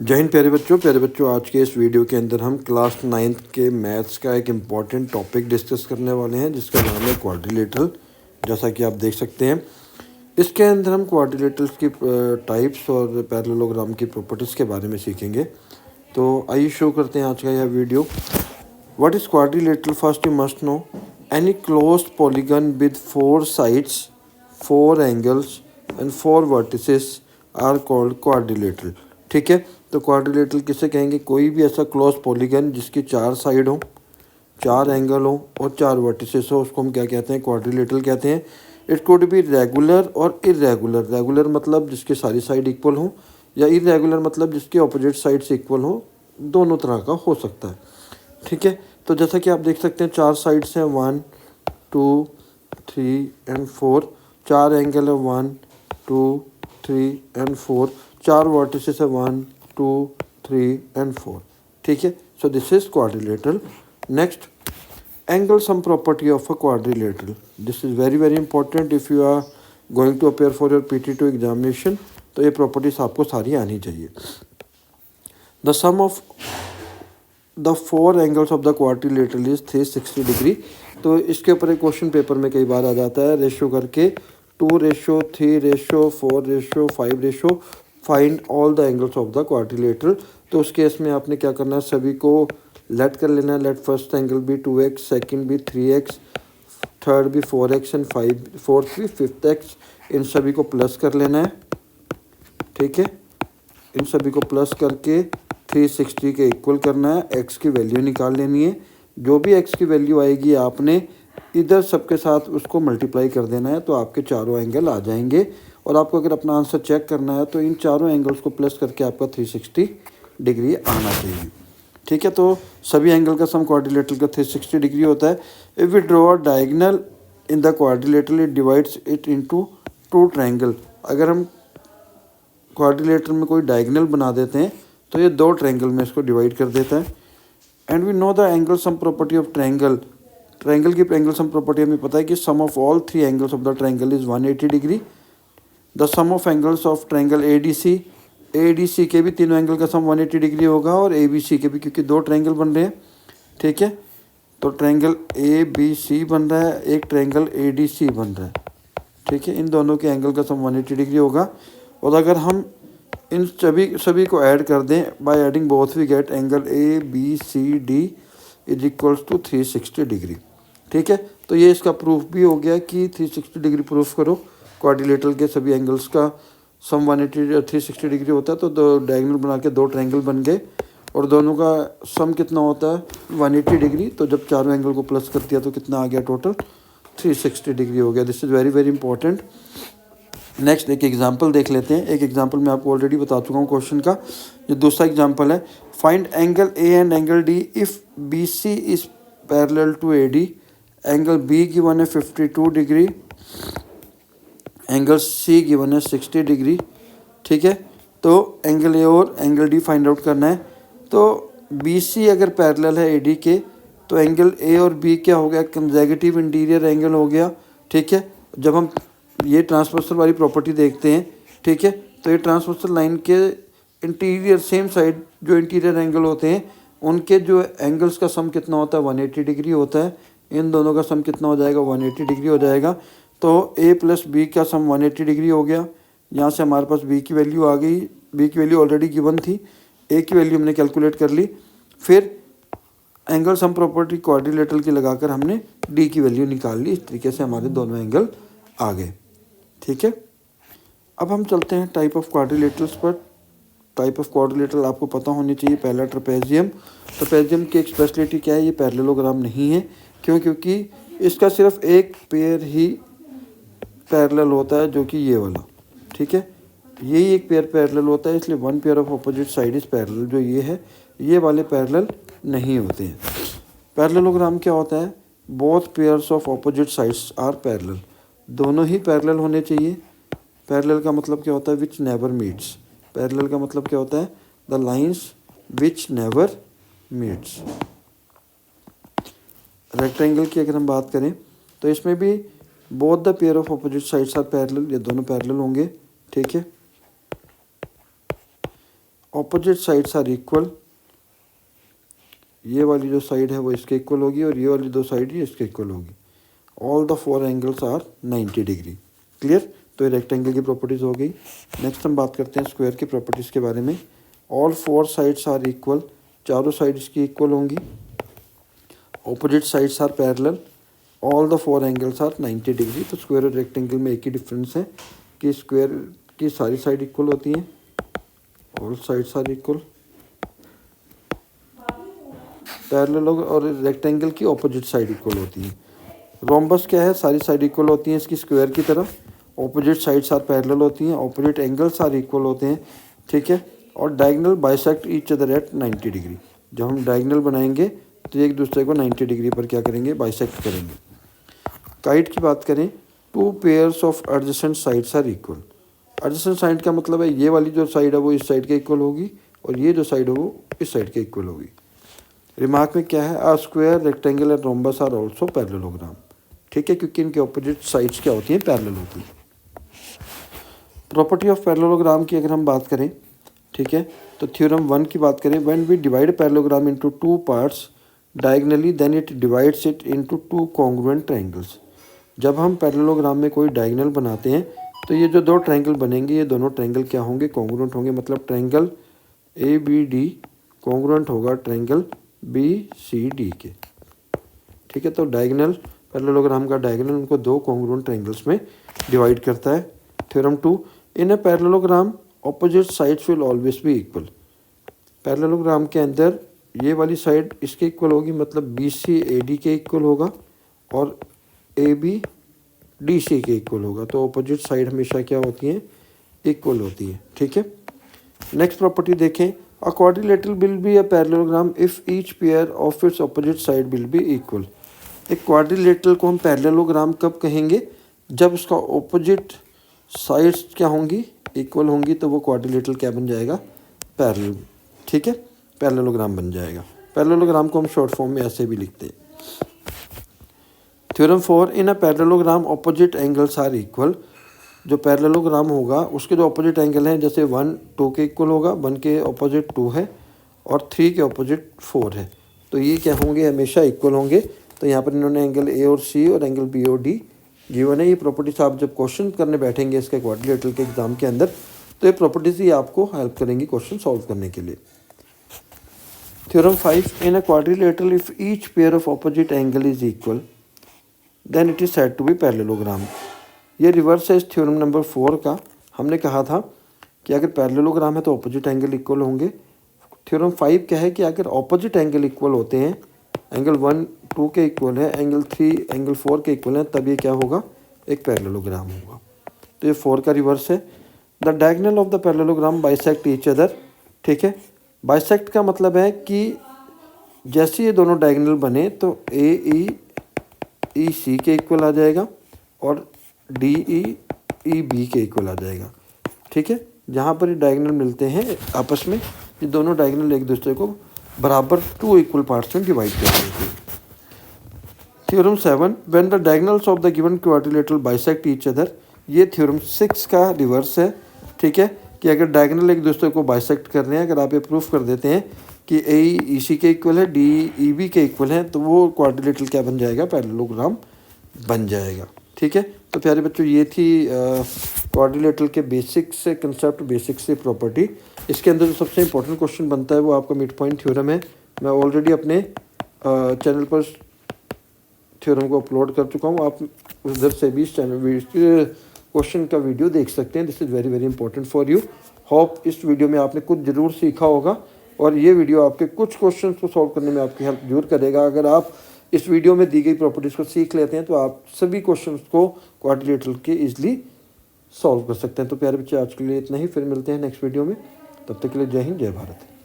जय हिंद प्यारे बच्चों आज के इस वीडियो के अंदर हम क्लास 9th के मैथ्स का एक इम्पॉर्टेंट टॉपिक डिस्कस करने वाले हैं जिसका नाम है क्वाड्रिलेटरल। जैसा कि आप देख सकते हैं इसके अंदर हम क्वाड्रिलेटरल्स की टाइप्स और पैरेललोग्राम की प्रॉपर्टीज़ के बारे में सीखेंगे। तो आइए शुरू करते हैं आज का यह video. What is quadrilateral? First you must know any closed polygon with 4 sides, 4 angles and 4 vertices are called quadrilateral. ठीक है, तो क्वाड्रिलेटरल किसे कहेंगे? कोई भी ऐसा क्लोज पॉलीगन जिसकी 4 साइड हो, 4 एंगल हो और 4 वर्टिसेस हो, उसको हम क्या कहते हैं? क्वाड्रिलेटरल कहते हैं। इट कुड बी रेगुलर और इरेगुलर। रेगुलर मतलब जिसकी सारी साइड इक्वल हो, या इरेगुलर मतलब जिसकी अपोजिट साइड से इक्वल हो। दोनों तरह का हो सकता है। ठीक है, तो जैसा कि आप देख सकते हैं 4 साइड्स हैं 1 2 3 एंड 4। 4 एंगल है 1 2 3 एंड 4। 4 वर्टिसेस है 1 2 3 एंड 4। ठीक है, so this is quadrilateral. Next, angle sum property of a quadrilateral. This is very important if you are going to appear for your PT2 examination. तो ये properties आपको सारी आनी चाहिए। The sum of the 4 angles of the quadrilateral is 360 degree. तो इसके ऊपर एक क्वेश्चन पेपर में कई बार आ जाता है रेशियो करके 2:3:4:5 find all the angles of the quadrilateral. तो उस केस में आपने क्या करना है? सभी को लेट कर लेना है। लेट फर्स्ट एंगल भी 2x, सेकंड भी 3x, थर्ड भी 4x एंड फोर्थ भी 5x। इन सभी को प्लस कर लेना है। ठीक है, इन सभी को प्लस करके 360 के इक्वल करना है। x की वैल्यू निकाल लेनी है। जो भी x की वैल्यू आएगी आपने इधर सबके साथ उसको मल्टीप्लाई कर देना है, तो आपके चारों एंगल आ जाएंगे। और आपको अगर अपना आंसर चेक करना है तो इन चारों एंगल्स को प्लस करके आपका 360 डिग्री आना चाहिए। ठीक है, तो सभी एंगल का सम क्वाड्रिलेटरल का 360 डिग्री होता है। If we draw a diagonal in the quadrilateral it divides it into 2 triangle. अगर हम क्वाड्रिलेटरल में कोई डायगोनल बना देते हैं तो ये 2 ट्रायंगल में इसको डिवाइड कर देता है। And we know the angle sum property of triangle. Triangle की एंगल सम प्रॉपर्टी हमें पता है कि sum of all 3 angles of the triangle is 180 degree. The sum of angles of triangle ADC के भी तीनों एंगल का सम 180 डिग्री होगा और ABC के भी, क्योंकि 2 ट्रायंगल बन रहे हैं। ठीक है, तो ट्रायंगल ABC बन रहा है, एक ट्रायंगल ADC बन रहा है। ठीक है, इन दोनों के एंगल का सम 180 डिग्री होगा। और अगर हम इन सभी को ऐड कर दें by adding both we get angle ABCD is equals to 360 degree. ठीक है, तो ये इसका प्रूफ भी हो गया कि 360 डिग्री प्रूफ करो। क्वाड्रिलेटरल के सभी एंगल्स का सम 180 360 डिग्री होता है। तो 2 डायगोनल बना के 2 ट्रायंगल बन गए और दोनों का सम कितना होता है? 180 डिग्री। तो जब चारों एंगल को प्लस कर दिया तो कितना आ गया? टोटल 360 डिग्री हो गया। This is very important. Next एक एग्जांपल देख लेते हैं। एक एग्जांपल मैं आपको ऑलरेडी बता चुका हूँ क्वेश्चन का। ये दूसरा एग्जांपल है, find angle A and angle D if BC is parallel to AD। Angle B given है 52 डिग्री, एंगल C गिवन है 60 डिग्री। ठीक है, तो एंगल A और एंगल D फाइंड आउट करना है। तो BC अगर पैरेलल है AD के तो एंगल A और B क्या हो गया? कंसेक्यूटिव इंटीरियर एंगल हो गया। ठीक है, जब हम ये ट्रांसवर्सल वाली प्रॉपर्टी देखते हैं, ठीक है, तो ये ट्रांसवर्सल लाइन के इंटीरियर सेम साइड जो इंटीरियर एंगल होते हैं उनके जो एंगल्स का सम कितना होता है? 180 डिग्री होता है। इन दोनों का सम कितना हो जाएगा? 180 डिग्री हो जाएगा। तो A प्लस B का सम 180 डिग्री हो गया। यहाँ से हमारे पास B की वैल्यू आ गई। B की वैल्यू ऑलरेडी गिवन थी, A की वैल्यू हमने कैलकुलेट कर ली। फिर एंगल सम प्रॉपर्टी क्वाड्रिलेटरल की लगाकर हमने D की वैल्यू निकाल ली। इस तरीके से हमारे दोनों एंगल आ गए। ठीक है, अब हम चलते हैं टाइप ऑफ क्वाड्रिलेटरल्स पर। टाइप ऑफ क्वाड्रिलेटरल आपको पता होनी चाहिए। पहला ट्रेपेजियम। ट्रेपेजियम की एक स्पेशलिटी क्या है? ये पैरेललोग्राम नहीं है। क्यों? क्योंकि इसका सिर्फ एक पेयर ही पैरेलल होता है, जो कि ये वाला। ठीक है, यही एक पेयर पैरेलल होता है, इसलिए 1 pair of opposite side is parallel. जो ये है, ये वाले पैरेलल नहीं होते हैं। पैरेललोग्राम क्या होता है? Both pairs of opposite sides are parallel. दोनों ही पैरेलल होने चाहिए। पैरेलल का मतलब क्या होता है? विच नेवर मीट्स। पैरेलल का मतलब क्या होता है? The lines which never meets. Rectangle की अगर हम बात करें तो इसमें भी both the pair of opposite sides are parallel. ये दोनों पैरेलल होंगे। ठीक है, ऑपोजिट साइड्स आर इक्वल, ये वाली जो साइड है वो इसके इक्वल होगी और ये वाली दो साइड ही इसके इक्वल होगी। All the four angles are 90 degree. Clear? तो ये रेक्टेंगल की प्रॉपर्टीज़ हो गई। नेक्स्ट हम बात करते हैं स्क्वायर की प्रॉपर्टीज़ के बारे में। All four sides are equal, चारों साइड इसकी इक्वल होंगी। Opposite sides are parallel, all the four angles are 90 degree. तो स्क्वायर और रेक्टेंगल में एक ही डिफरेंस है कि स्क्वायर की सारी साइड इक्वल होती हैं, all sides are equal. Parallel और रेक्टेंगल की ऑपोजिट साइड इक्वल होती है। रोम्बस क्या है? सारी साइड इक्वल होती हैं इसकी स्क्वायर की तरह। ऑपोजिट साइड्स आर पैरेलल होती हैं, ऑपोजिट एंगल्स आर इक्वल होते हैं, ठीक है। और diagonal bisect each other at 90 degree. जब हम डायगोनल बनाएंगे तो एक दूसरे को 90 डिग्री पर क्या करेंगे? बाइसेक्ट करेंगे। काइट की बात करें, two pairs of adjacent sides are equal. Adjacent side का मतलब है ये वाली जो साइड है वो इस साइड के इक्वल होगी और ये जो साइड है वो इस साइड के इक्वल होगी। रिमार्क में क्या है? A square, rectangle and rhombus are also parallelogram, ठीक है, क्योंकि इनके ऑपोजिट साइड्स क्या होती हैं? पैरेलल होती हैं। प्रॉपर्टी ऑफ पैरेललोग्राम की अगर हम बात करें, ठीक है, तो थ्योरम 1 की बात करें, when we divide parallelogram into two parts diagonally then it divides it into two congruent triangles. जब हम पैरेललोग्राम में कोई डायगोनल बनाते हैं तो ये जो दो ट्रायंगल बनेंगे ये दोनों ट्रायंगल क्या होंगे? कॉन्ग्रुएंट होंगे। मतलब ट्रायंगल ABD कॉन्ग्रुएंट होगा ट्रायंगल BCD के, ठीक है। तो डायगोनल, पैरेललोग्राम का डायगोनल उनको दो कॉन्ग्रुएंट ट्रायंगल्स में डिवाइड करता है। Theorem 2, in a parallelogram opposite sides will always be equal. Parallelogram के अंदर ये वाली साइड इसके इक्वल होगी, मतलब BC AD के इक्वल होगा और AB DC के इक्वल होगा। तो ऑपोजिट साइड हमेशा क्या होती हैं? इक्वल होती है, ठीक है। नेक्स्ट प्रॉपर्टी देखें, अ quadrilateral will be a parallelogram if each pair of its opposite side will be equal. एक क्वाड्रिलेटरल को हम पैरेललोग्राम कब कहेंगे? जब उसका ऑपोजिट साइड्स क्या होंगी? इक्वल होंगी। तो वो क्वाड्रिलेटरल क्या बन जाएगा? पैरेलल, ठीक है, पैरेललोग्राम बन जाएगा। पैरेललोग्राम को हम शॉर्ट फॉर्म में ऐसे भी लिखते हैं। Theorem 4, in a parallelogram opposite angles are equal. जो पैरेललोग्राम होगा उसके जो ऑपोजिट एंगल हैं, जैसे 1 2 के इक्वल होगा, 1 के ऑपोजिट 2 है और 3 के ऑपोजिट 4 है, तो ये क्या होंगे? हमेशा इक्वल होंगे। तो यहाँ पर इन्होंने एंगल A और C और एंगल B और D गिवन है। ये प्रॉपर्टीज आप जब क्वेश्चन करने बैठेंगे इसके क्वाड्रिलेटरल के एग्जाम के अंदर तो ये प्रॉपर्टीज ही आपको हेल्प करेंगी क्वेश्चन सॉल्व करने के लिए। Theorem 5, in a quadrilateral if each pair of opposite angle is equal then it is said to be parallelogram. ये रिवर्स है इस थ्योरम नंबर 4 का। हमने कहा था कि अगर पैरेललोग्राम है तो ऑपोजिट एंगल इक्वल होंगे। थ्योरम 5 क्या है कि अगर ऑपोजिट एंगल इक्वल होते हैं, एंगल 1 2 के इक्वल है, एंगल 3 एंगल 4 के इक्वल है, तब ये क्या होगा? एक पैरेललोग्राम होगा। तो ये 4 का रिवर्स है। The diagonal of the parallelogram bisect each other, ठीक है। बाइसेक्ट का मतलब है कि जैसे ये दोनों डायगोनल बने तो AE के इक्वल आ जाएगा और DE के इक्वल आ जाएगा, ठीक है। जहाँ पर ये डायगोनल मिलते हैं आपस में, ये दोनों डायगोनल एक दूसरे को बराबर 2 इक्वल पार्ट्स में डिवाइड कर देते हैं। Theorem 7, when the diagonals of the given quadrilateral bisect each other. ये थ्योरम 6 का रिवर्स है, ठीक है, कि अगर डायगोनल एक दूसरे को बाइसेक्ट कर रहे हैं, अगर आप ये प्रूफ कर देते हैं कि AE के इक्वल है, DEB के इक्वल है, तो वो क्वाड्रिलेटरल क्या बन जाएगा? पैरेललोग्राम बन जाएगा, ठीक है। तो प्यारे बच्चों ये थी क्वाड्रिलेटरल के बेसिक से कंसेप्ट, बेसिक से प्रॉपर्टी। इसके अंदर जो सबसे इंपॉर्टेंट क्वेश्चन बनता है वो आपका मिड पॉइंट थ्योरम है। मैं ऑलरेडी अपने चैनल पर थ्योरम को अपलोड कर चुका हूँ, आप उधर से भी इस चैनल क्वेश्चन का वीडियो देख सकते हैं। This is very very important for you. Hope इस वीडियो में आपने कुछ ज़रूर सीखा होगा और ये वीडियो आपके कुछ क्वेश्चन को सॉल्व करने में आपकी हेल्प जरूर करेगा। अगर आप इस वीडियो में दी गई प्रॉपर्टीज़ को सीख लेते हैं तो आप सभी क्वेश्चंस को क्वाड्रिलेटरल के इजीली सॉल्व कर सकते हैं। तो प्यारे बच्चे आज के लिए इतना ही, फिर मिलते हैं नेक्स्ट वीडियो में। तब तक के लिए जय हिंद, जय भारत।